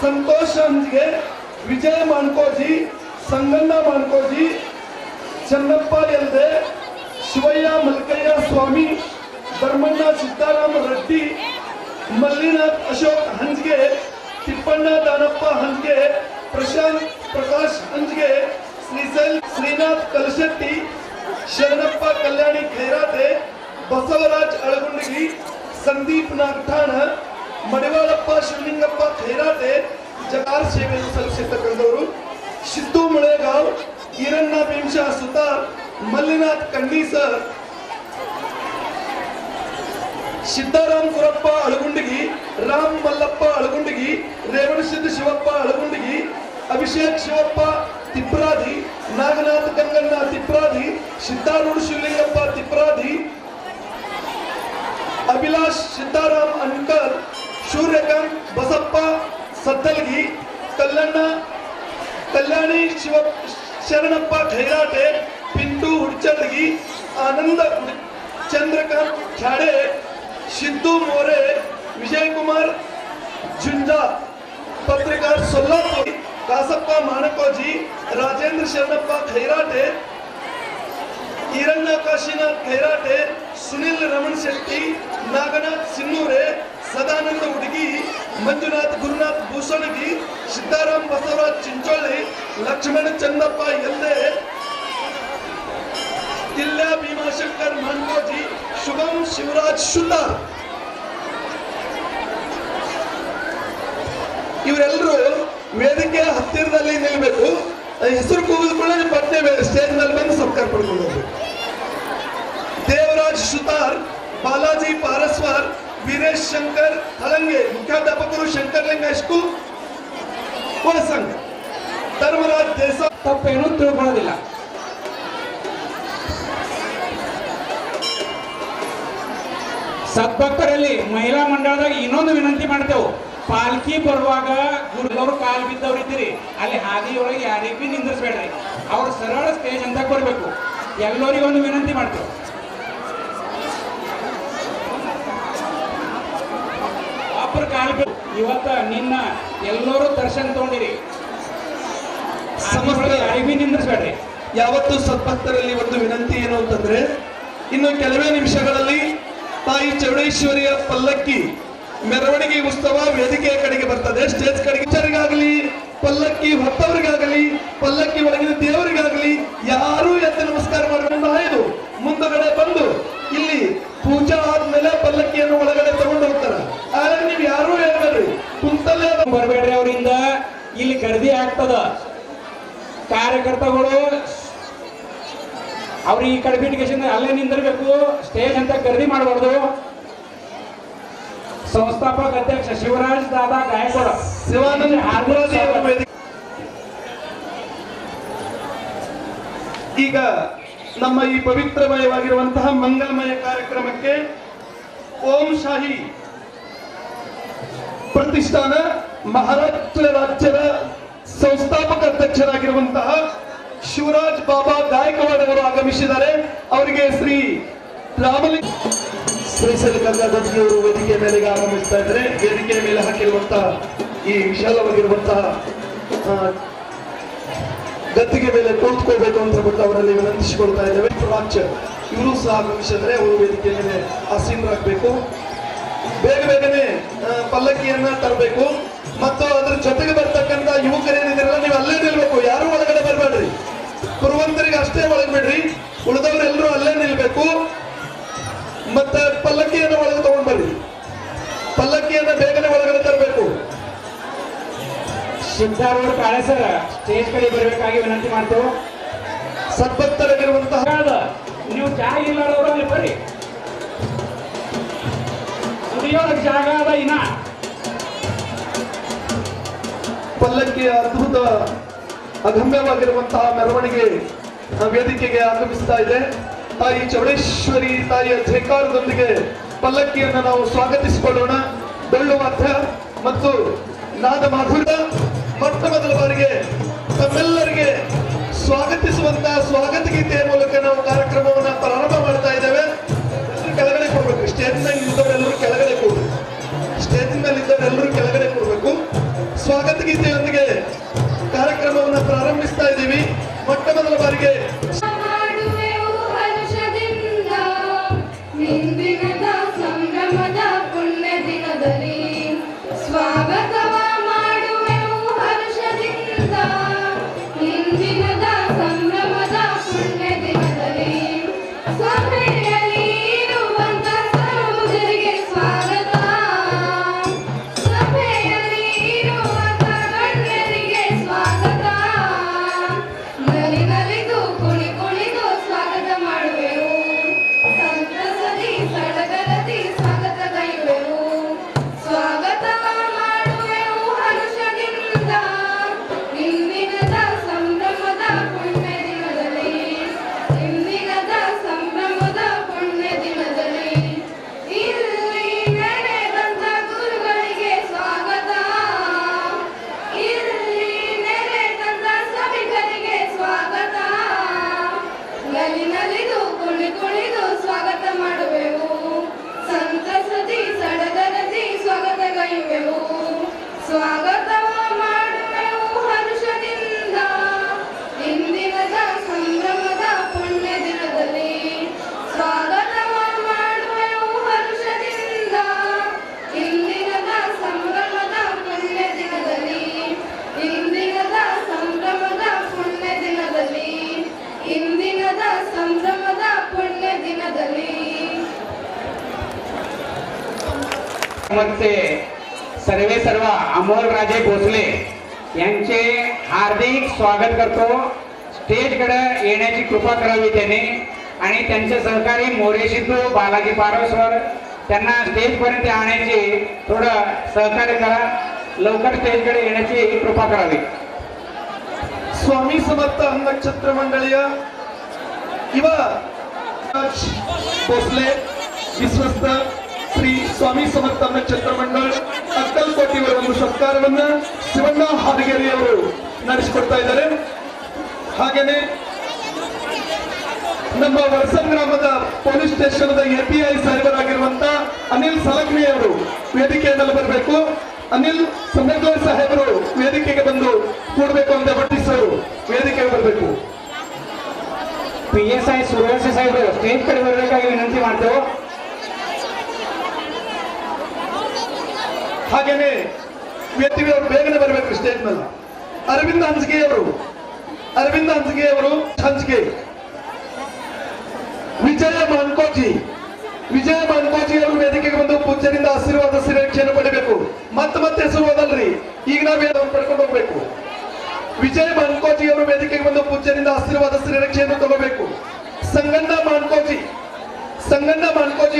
ಸಂತೋಷ್ ಹಂಜ್ಗೆ, ವಿಜಯ ಮಾನ್ಕೋಜಿ, ಸಂಗಣ್ಣ ಮಾನ್ಕೋಜಿ, ಚನ್ನಪ್ಪ ಎಲ್ದೆ, ಶಿವಯ್ಯ ಮಲ್ಕಯ್ಯ ಸ್ವಾಮಿ, ಧರ್ಮಣ್ಣ ಸಿದ್ದಾರಾಮ ರೆಡ್ಡಿ, ಮಲ್ಲಿನಾಥ್ ಅಶೋಕ್ ಹಂಜ್ಗೆ, ತಿಪ್ಪಣ್ಣ ದಾನಪ್ಪ ಹಂಜ್ಗೆ, ಪ್ರಶಾಂತ್ ಪ್ರಕಾಶ್ ಹಂಜ್ಗೆ, ಶ್ರೀನಾಥ್ ಕಲಶೆಟ್ಟಿ, ಶರಣಪ್ಪ ಕಲ್ಯಾಣಿ ಖೈರಾತೆ, ಬಸವರಾಜ್ ಅಳಗುಂಡಗಿ, ಸಂದೀಪ್ ನಾಗಠಾಣ, ಮಡಿವಾಳಪ್ಪ ಶಿವಲಿಂಗಪ್ಪ ಖೈರಾತೆ ಜಗಾರ್ ಸೇವೆಯನ್ನು ಸಲ್ಲಿಸಿರ್ತಕ್ಕಂಥವರು, ಸಿದ್ದು ಮಳೆಗಾವ್, ಈರಣ್ಣ ಭೀಮಶಾ ಸುತಾರ್, ಮಲ್ಲಿನಾಥ್ ಕಂಡೀಸರ್, ಸಿದ್ದಾರಾಮ್ ಕುರಪ್ಪ ಅಳಗುಂಡಗಿ, ರಾಮ್ ಮಲ್ಲಪ್ಪ ಅಳಗುಂಡಗಿ, ರೇವಣಸಿದ್ದ ಶಿವಪ್ಪ ಅಳಗುಂಡಗಿ, ಅಭಿಷೇಕ್ ಶಿವಪ್ಪ ತಿಪ್ರಾದಿ, ನಾಗನಾಥ್ ಗಂಗಣ್ಣ ತಿಪ್ರಾದಿ, ಸಿದ್ದಾರೂಢ ಶಿವಲಿಂಗಪ್ಪ ತಿಪ್ರಾದಿ, ಅಭಿಲಾಷ್ ಸಿದ್ದಾರಾಮ್ ಅನ್ಕರ್, ಸೂರ್ಯಕಾಂತ್ ಬಸಪ್ಪ ಸದ್ದಲ್ಗಿ, ಕಲ್ಯಾಣಿ ಶರಣಪ್ಪ ಖೈರಾಟೆ, ಪಿಂಟು ಹುಡ್ಚಲ್ಗಿ, ಆನಂದ ಚಂದ್ರಕಾಂತ್ ಖ್ಯಾಡೆ, ಸಿದ್ದು ಮೋರೆ, ವಿಜಯ್ ಕುಮಾರ್ ಜುಂಜಾ, ಪತ್ರಿಕಾರ್ ಸೊಲ್ಲಾಪುರ್, ಕಾಸಪ್ಪ ಮಾಣಕೋಜಿ, ರಾಜೇಂದ್ರ ಶರಣಪ್ಪ ಖೈರಾಟೆ, ಈರಣ್ಣ ಕಾಶಿನಾಥ್ ಖೈರಾಟೆ, ಸುನಿಲ್ ರಮಣ್ ಶೆಟ್ಟಿ, ನಾಗನಾಥ್ ಸಿನ್ನೂರೆ, ಸದಾನಂದ ಹುಡುಗಿ, ಮಂಜುನಾಥ್ ಗುರುನಾಥ್ ಭೂಷಣಗಿ, ಸಿದ್ದಾರಾಮ್ ಬಸವರಾಜ್ ಚಿಂಚೋಳಿ, ಲಕ್ಷ್ಮಣ ಚಂದಪ್ಪ ಎಲ್ದೆ, ಕಿಲ್ಯ ಭೀಮಾಶಂಕರ್ ಮಾನ್ಕೋಜಿ, ಶುಭಂ ಶಿವರಾಜ್ ಸುತಾರ್. ಇವರೆಲ್ಲರೂ ವೇದಿಕೆ ಹತ್ತಿರದಲ್ಲಿ ನಿಲ್ಬೇಕು. ಹೆಸರು ಕೂಗಿದ ಕೂಡ ಪಟ್ನೆ ಸ್ಟೇಜ್ ಮೇಲೆ ಬಂದು ಸತ್ಕಾರ ಪಡ್ಕೊಂಡು ಹೋಗ್ಬೇಕು. ದೇವರಾಜ್ ಸುತಾರ್, ಬಾಲಾಜಿ ಪಾರಸ್ವಾರ್, ವೀರೇಶ್ ಶಂಕರ್ ಹಳಂಗೆ, ಮುಖ್ಯಾಧ್ಯಾಪಕರು ಶಂಕರ್ಲಿಂಗ ಹೈಸ್ಕೂಲ್ ಕೋಳಸಂಘ, ಧರ್ಮರಾಜ್ ದೇಸಾಯಿ. ತಪ್ಪೇನು ತಿಳ್ಕೊಳ್ಳೋದಿಲ್ಲ. ಸದ್ಭಕ್ತರಲ್ಲಿ ಮಹಿಳಾ ಮಂಡಳದಾಗ ಇನ್ನೊಂದು ವಿನಂತಿ ಮಾಡ್ತೇವೆ. ಪಾಲ್ಕಿ ಬರುವಾಗ ಗುರುದವ್ರು ಕಾಲು ಬಿದ್ದವ್ರು ಇದ್ದೀರಿ, ಅಲ್ಲಿ ಹಾದಿಯೊಳಗೆ ಯಾರಿಗೆ ಭೀ ನಿಂದಿಸ್ಬೇಡ್ರಿ. ಅವ್ರು ಸರಳ ಸ್ಟೇಜ್ ಅಂತ ಕೊಡ್ಬೇಕು. ಎಲ್ಲರಿಗೂ ಒಂದು ವಿನಂತಿ ಮಾಡ್ತೇವೆ. ಅಪ್ಪರ ಕಾಲು ಬಿದ್ದು ಇವತ್ತ ನಿನ್ನ ಎಲ್ಲರೂ ದರ್ಶನ ತಗೊಂಡಿರಿ, ಯಾರಿಗೆ ಭೀ ನಿಂದಿಸ್ಬೇಡ್ರಿ. ಯಾವತ್ತು ಸದ್ಭಕ್ತರಲ್ಲಿ ಒಂದು ವಿನಂತಿ ಏನು ಅಂತಂದ್ರೆ, ಇನ್ನು ಕೆಲವೇ ನಿಮಿಷಗಳಲ್ಲಿ ತಾಯಿ ಚೌಡೇಶ್ವರಿಯ ಪಲ್ಲಕ್ಕಿ ಮೆರವಣಿಗೆ ಉತ್ಸವ ವೇದಿಕೆಯ ಕಡೆಗೆ ಬರ್ತದೆ. ಸ್ಟೇಜ್ ಕಡೆಗೆ ಪಲ್ಲಕ್ಕಿ ಹೊತ್ತವರಿಗಾಗಲಿ, ಪಲ್ಲಕ್ಕಿ ಒಳಗಿನ ದೇವರಿಗಾಗಲಿ ಯಾರು ಎದ್ದು ನಮಸ್ಕಾರ ಮಾಡಬೇಕು. ಆಯ್ದು ಮುಂದಗಡೆ ಬಂದು ಇಲ್ಲಿ ಪೂಜಾ ಆದ್ಮೇಲೆ ಪಲ್ಲಕ್ಕಿಯನ್ನು ಒಳಗಡೆ ತಗೊಂಡು ಹೋಗ್ತಾರೆ. ಆದ್ರೆ ನೀವು ಯಾರು ಹೇಳ್ಬೇಡ್ರಿ, ಕುಂತಲ್ಲೇ ಬರಬೇಡ್ರಿ. ಅವರಿಂದ ಇಲ್ಲಿ ಗರ್ದಿ ಆಗ್ತದ. ಕಾರ್ಯಕರ್ತಗಳು ಅವ್ರಿಗೆ ಈ ಕಡೆ ಬಿಟ್ಟಿಗೆ ಅಲ್ಲೇ ನಿಂದಿರ್ಬೇಕು. ಸ್ಟೇಜ್ ಅಂತ ಗರ್ದಿ ಮಾಡಬಾರ್ದು. ಸಂಸ್ಥಾಪಕ ಅಧ್ಯಕ್ಷ ಶಿವರಾಜ್ ದಾದಾ ಗಾಯಕವಾಡ, ಶಿವಾನಂದ. ಈಗ ನಮ್ಮ ಈ ಪವಿತ್ರಮಯವಾಗಿರುವಂತಹ ಮಂಗಲಮಯ ಕಾರ್ಯಕ್ರಮಕ್ಕೆ ಓಂ ಶಾಹಿ ಪ್ರತಿಷ್ಠಾನ ಮಹಾರಾಷ್ಟ್ರ ರಾಜ್ಯದ ಸಂಸ್ಥಾಪಕ ಅಧ್ಯಕ್ಷರಾಗಿರುವಂತಹ ಶಿವರಾಜ್ ಬಾಬಾ ಗಾಯಕವಾಡ್ ಅವರು ಆಗಮಿಸಿದ್ದಾರೆ. ಅವರಿಗೆ ಶ್ರೀ ರಾಮಲಿಂಗ ಶ್ರೀಶೈಲ ಗಂಗಾಧರ್ಜಿಯವರು ವೇದಿಕೆ ಮೇಲೆ ಆಗಮಿಸ್ತಾ ಇದ್ದಾರೆ. ವೇದಿಕೆಯ ಮೇಲೆ ಹಾಕಿರುವಂತಹ ಈ ವಿಶಾಲವಾಗಿರುವಂತಹ ಗದ್ದಿಗೆ ಮೇಲೆ ಕೂತ್ಕೋಬೇಕು ಅಂತ ಬಿಟ್ಟು ಅವರಲ್ಲಿ ವಿನಂತಿಸಿಕೊಳ್ತಾ ಇದ್ದೇವೆ. ಇವರು ಸಹ ಆಗಮಿಸಿದರೆ ಅವರು ವೇದಿಕೆ ಮೇಲೆ ಆಸೀನರಾಗಬೇಕು. ಬೇಗ ಬೇಗನೆ ಪಲ್ಲಕ್ಕಿಯನ್ನ ತರಬೇಕು. ಮತ್ತು ಅದ್ರ ಜೊತೆಗೆ ಬರ್ತಕ್ಕಂಥ ಯುವಕರೇನಿದಿರಲ್ಲ, ನೀವು ಅಲ್ಲೇ ನಿಲ್ಬೇಕು. ಯಾರು ಒಳಗಡೆ ಬರಬೇಡ್ರಿ. ಪುರವಂತರಿಗೆ ಅಷ್ಟೇ ಒಳಗೆ ಬಿಡ್ರಿ, ಉಳಿದವರೆಲ್ಲರೂ ಅಲ್ಲೇ ನಿಲ್ಬೇಕು. ಮತ್ತೆ ಪಲ್ಲಕ್ಕಿಯನ್ನು ಒಳಗೆ ತಗೊಂಡ್ ಬರ್ರಿ. ಪಲ್ಲಕ್ಕಿಯನ್ನ ಬೇಗನೆ ಒಳಗಡೆ ತರಬೇಕು. ಸಿದ್ದಾರೂಢ ಕಾಳೆ ಸರ್ ಸ್ಟೇಜ್ ಕಡೆ ಬರಬೇಕಾಗಿ ವಿನಂತಿ ಮಾಡ್ತೇವೆ. ಸದ್ಭಕ್ತರಾಗಿರುವಂತಹ ನೀವು ಜಾಗ ಇಲ್ಲದವರು ಅಲ್ಲಿ ಬರ್ರಿ. ಕುಡಿಯೋದಕ್ಕೆ ಜಾಗ ಅದ. ಇನ್ನ ಪಲ್ಲಕ್ಕಿಯ ಅದ್ಭುತ ಅಗಮ್ಯವಾಗಿರುವಂತಹ ಮೆರವಣಿಗೆ ವೇದಿಕೆಗೆ ಆಗಮಿಸ್ತಾ ಇದೆ. ತಾಯಿ ಚೌಡೇಶ್ವರಿ ತಾಯಿಯ ಜೈಕಾರದೊಂದಿಗೆ ಪಲ್ಲಕ್ಕಿಯನ್ನು ನಾವು ಸ್ವಾಗತಿಸಿಕೊಳ್ಳೋಣ. ಡೊಳ್ಳು ವಾದ್ಯ ಮತ್ತು ನಾದ ಮಾಧುರ್ಯ ಮೊಟ್ಟ ಮೊದಲ ಬಾರಿಗೆ ತಮ್ಮೆಲ್ಲರಿಗೆ ಸ್ವಾಗತಿಸುವಂತಹ ಸ್ವಾಗತ ಗೀತೆಯ ಮೂಲಕ ನಾವು ಕಾರ್ಯಕ್ರಮವನ್ನು ಪ್ರಾರಂಭ ಮಾಡ್ತಾ ಇದ್ದೇವೆ. ಕೆಳಗಡೆ ಕೊಡ್ಬೇಕು. ಸ್ಟೇಜ್ ಮೇಲೆ ಇದ್ದವರೆಲ್ಲರೂ ಕೆಳಗಡೆ ಕೊಡ್ಬೇಕು. ಸ್ಟೇಜ್ ಮೇಲೆ ಇದ್ದವರೆಲ್ಲರೂ ಕೆಳಗಡೆ ಕೊಡ್ಬೇಕು. ಸ್ವಾಗತ ಗೀತೆಯೊಂದಿಗೆ ಕಾರ್ಯಕ್ರಮವನ್ನು ಪ್ರಾರಂಭಿಸ್ತಾ ಇದ್ದೀವಿ. ಮೊಟ್ಟ ಮೊದಲ ಬಾರಿಗೆ ಮಾಡುವೆವು ಹರ್ಷದಿಂದ ಹಿಂದಿನದ ಸಂಭ್ರಮದ ಪುಣ್ಯ ದಿನದಲ್ಲಿ ಸ್ವಾಗತವ ಮಾಡುವೆವು ಹರ್ಷದಿಂದ ಹಿಂದಿನದ ಸಂಭ್ರಮದ ಪುಣ್ಯ ದಿನದಲ್ಲಿ ಸಭೆಯಲ್ಲಿ ಇರುವಂತ ಸರ್ವರಿಗೆ ಸ್ವಾಗತ ಸಭೆಯಲ್ಲಿ ಇರುವಂತ ಗಣ್ಯರಿಗೆ ಸ್ವಾಗತ ನಲಿನಲಿದು ಕುಣಿ ಕುಣಿದು ಸ್ವಾಗತ ಮಾಡುವೆವು ಸಂತಸದಿ ಸಡಗರದಿ ಸ್ವಾಗತ ಗೈಯುವೆವು ಸ್ವಾಗತವ ಮಾಡುವೆವು ಹರ್ಷದಿಂದ ಇಂದಿನದ ಸಂಭ್ರಮದ ಪುಣ್ಯ ದಿನದಲ್ಲಿ ಇಂದಿನದ ಸಂಭ್ರಮದ ಪುಣ್ಯ ದಿನದಲ್ಲಿ ಇಲ್ಲಿ ನೆರೆದಂತ ಗುರುಗಳಿಗೆ ಸ್ವಾಗತ ಇಲ್ಲಿ ನೆರೆದಂತ ಸಭಿಕರಿಗೆ ಸ್ವಾಗತ ನಲಿನಲಿದು ಕುಣಿ ಕುಣಿದು ಸ್ವಾಗತ ಮಾಡುವೆವು ಸಂತಸದಿ ಸಡಗರದಿ ಸ್ವಾಗತ ಗೈಯುವೆವು ಸ್ವಾಗತವ ಮಾಡುವೆವು ಹರ್ಷದಿಂದ ಇಂದಿನದ ಸಂಭ್ರಮದ ಪುಣ್ಯ ದಿನದಲ್ಲಿ ಸ್ವಾಗತವ ಮಾಡುವೆವು ಹರ್ಷದಿಂದ ಇಂದಿನದ ಸಂಭ್ರಮದ ಪುಣ್ಯ ದಿನದಲ್ಲಿ ಇಂದಿನದ ಸಂಭ್ರಮದ ಪುಣ್ಯ ದಿನದಲ್ಲಿ ಇಂದಿನದ ಸಂಭ್ರಮದ ಪುಣ್ಯ दिनದಲ್ಲಿ चे सर्वे सर्व अमोल राजे भोसले यांचे हार्दिक स्वागत करतो. स्टेजकडे येण्याची कृपा करावी त्याने आणि त्यांचे सहकारी मोरे सिद्धू बालाजी पारसवर त्यांना स्टेजपर्यंत आणण्याची थोडं सहकार्य करा. लवकर स्टेजकडे येण्याची कृपा करावी. स्वामी समर्थ नक्षत्र मंडळीय इव भोसले विश्वस्त ಶ್ರೀ ಸ್ವಾಮಿ ಸಮರ್ಥ ನಕ್ಷತ್ರ ಮಂಡಳ ಅಕ್ಕಲ್ಕೋಟಿಯವರ ಒಂದು ಸತ್ಕಾರವನ್ನ ಶಿವಣ್ಣ ಹಾದಿಗೇರಿ ಅವರು ನಡೆಸಿಕೊಡ್ತಾ ಇದ್ದಾರೆ. ಹಾಗೇನೆ ನಮ್ಮ ವರ್ಸನ್ ಗ್ರಾಮದ ಪೊಲೀಸ್ ಸ್ಟೇಷನ್ ಎಪಿಐ ಸಾಹೇಬರಾಗಿರುವಂತ ಅನಿಲ್ ಸಲಗ್ನಿ ಅವರು ವೇದಿಕೆಯಲ್ಲಿ ಬರಬೇಕು. ಅನಿಲ್ ಸಂಗೇಶ್ವರ್ ಸಾಹೇಬರು ವೇದಿಕೆಗೆ ಬಂದು ಕೂಡಬೇಕು ಅಂತ ಬಟ್ಟಿಸರು ವೇದಿಕೆಗೆ ಬರಬೇಕು. PSI ಸುರೇಶ್ ಸಾಹೇಬರು ಸ್ಟೇಜ್ ಕಡೆ ಬರಬೇಕಾಗಿ ವಿನಂತಿ ಮಾಡ್ತೇವೆ. ಹಾಗೇನೆ ವೇದಿಕೆಯವರು ಬೇಗನೆ ಬರಬೇಕು ಸ್ಟೇಜ್ ಮೇಲೆ. ಅರವಿಂದ ಹಂಚಿಗೆ ಅವರು ಹಂಚಿಗೆ ವಿಜಯ ಮಾನ್ಕೋಜಿ ಅವರು ವೇದಿಕೆಗೆ ಬಂದು ಪೂಜ್ಯರಿಂದ ಆಶೀರ್ವಾದ ಶ್ರೀರಕ್ಷೆಯನ್ನು ಪಡಿಬೇಕು. ಮತ್ತೆ ಹೆಸರು ಓದಲ್ರಿ, ಈಗ ನಾವು ಪಡ್ಕೊಂಡು ಹೋಗ್ಬೇಕು. ವಿಜಯ ಮಾನ್ಕೋಜಿ ಅವರು ವೇದಿಕೆಗೆ ಬಂದು ಪೂಜ್ಯರಿಂದ ಆಶೀರ್ವಾದ ಶ್ರೀರಕ್ಷೆಯನ್ನು ತಗೋಬೇಕು. ಸಂಗಣ್ಣ ಮಾನ್ಕೋಜಿ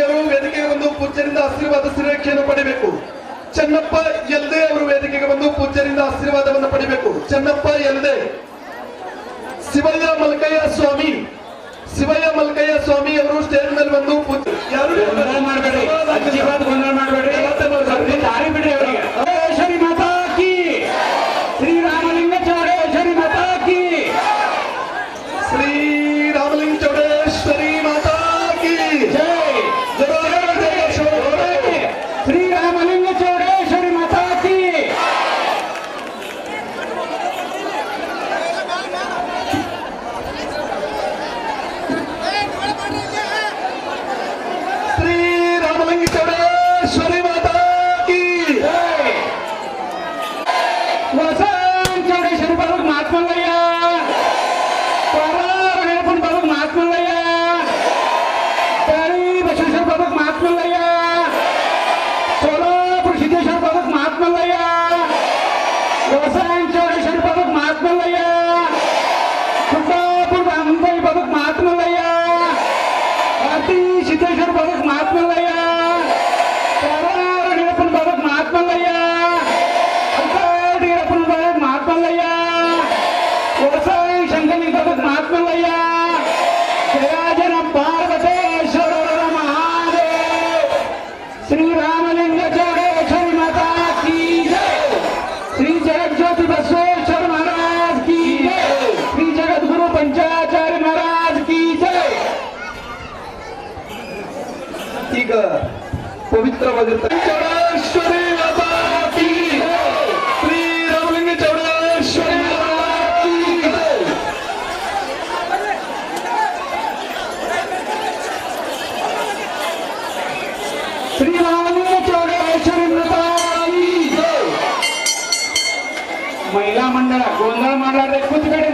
ಅವರು ವೇದಿಕೆಗೆ ಬಂದು ಪೂಜ್ಯರಿಂದ ಆಶೀರ್ವಾದ ಶ್ರೀರಕ್ಷೆಯನ್ನು ಪಡಿಬೇಕು. ಚೆನ್ನಪ್ಪ ಯಲ್ದೆ ಅವರು ವೇದಿಕೆಗೆ ಬಂದು ಪೂಜ್ಯರಿಂದ ಆಶೀರ್ವಾದವನ್ನು ಪಡಿಬೇಕು. ಚೆನ್ನಪ್ಪ ಯಲ್ದೆ. ಶಿವಯ್ಯ ಮಲ್ಕಯ್ಯ ಸ್ವಾಮಿ ಅವರು ಸ್ಟೇಜ್ ಮೇಲೆ ಬಂದು ಯಾರು ಮಾಡಬೇಡಿ, ಗೊಂದಲ ಮಾಡಬೇಡಿ, ದಾರಿ ಬಿಡ್ರಿ ಅವರಿಗೆ. ಶ್ರೀ ಮಾತಾ ಕಿ ಶ್ರೀರಾಮಲಿಂಗ ಚೌಡೇಶ್ವರಿ ಮಾತಾ ಕಿ ಶ್ರೀರಾಮಲಿಂಗ ಚೌಡೇಶ್ವರಿ ಮಾತಾ ಕಿ ಜೈ. ಶ್ರೀರಾಮಲಿಂಗ ಚೌಡೇಶ್ವರಿ ಮಾತಾ ಕಿ. ಶ್ರೀರಾಮಲಿಂಗ ಚೌಡೇಶ್ವರಿ ಮಾತಾ ಕಿ ವಸಂತ ಚೌಡೇಶ್ವರಿ ಬರೋದು ಮಾತ್ಮಲ್ಲಯ್ಯ, ಪರಾರಣೆಪುರ ಬರೋದು ಮಾತ್ಮಲ್ಲಯ್ಯ, ತಳಿ ಬಸವೇಶ್ವರ ಬರೋದು ಮಾತ್ಮಲ್ಲಯ್ಯ, ಸೋಲಾಪುರ ಸಿದ್ದೇಶ್ವರ ಬರೋದು ಮಾತ್ಮಲ್ಲಯ್ಯ, ವಸಂತ ಚೌಡೇಶ್ವರಿ ಬರೋದು ಮಾತ್ಮಲ್ಲಯ್ಯ, ಸುದ್ದಾಪುರ ಅಂಬೈ ಬರೋದು ಮಾತ್ಮಲ್ಲಯ್ಯ, ಅತಿ ಸಿದ್ದೇಶ್ವರ ಬರೋದು ಮಾತ್ಮಲ್ಲಯ್ಯ, ಪರಾರಣೆಪುರ ಬರೋದು ಮಾತ್ಮಲ್ಲಯ್ಯ, ಮಾತ್ಮಲ್ಲಯ್ಯ, ಶಂಕರಿ ಬರೋದು ಮಾತ್ಮಲ್ಲಯ್ಯ, ಜಯಜನ ಪಾರ್ವತೇಶ್ವರ ಮಹಾದೇವ್. ಶ್ರೀರಾಮಲಿಂಗ ಚೌಡೇಶ್ವರಿ ಮಾತಾ ಕಿ ಜೈ. ಶ್ರೀ ಜಗಜ್ಯೋತಿ ಬಸವೇಶ್ವರ ಮಹಾರಾಜ್ ಕಿ ಜೈ. ಶ್ರೀ ಜಗದ್ಗುರು ಪಂಚಾಚಾರ್ಯ ಮಹಾರಾಜ್ ಕಿ ಜೈ. ಈಗ ಪವಿತ್ರವಾಗಿರ್ತಾರೆ ಚೌಡೇಶ್ವರಿ ಮಾತಾ ಕಿ ಶ್ರೀ ಮಹಿಳಾ ಮಂಡಳ ಗೊಂದಲ ಮಾಡಲಾರ್ದೆ ಕೂತ್ಬೇಡಿ.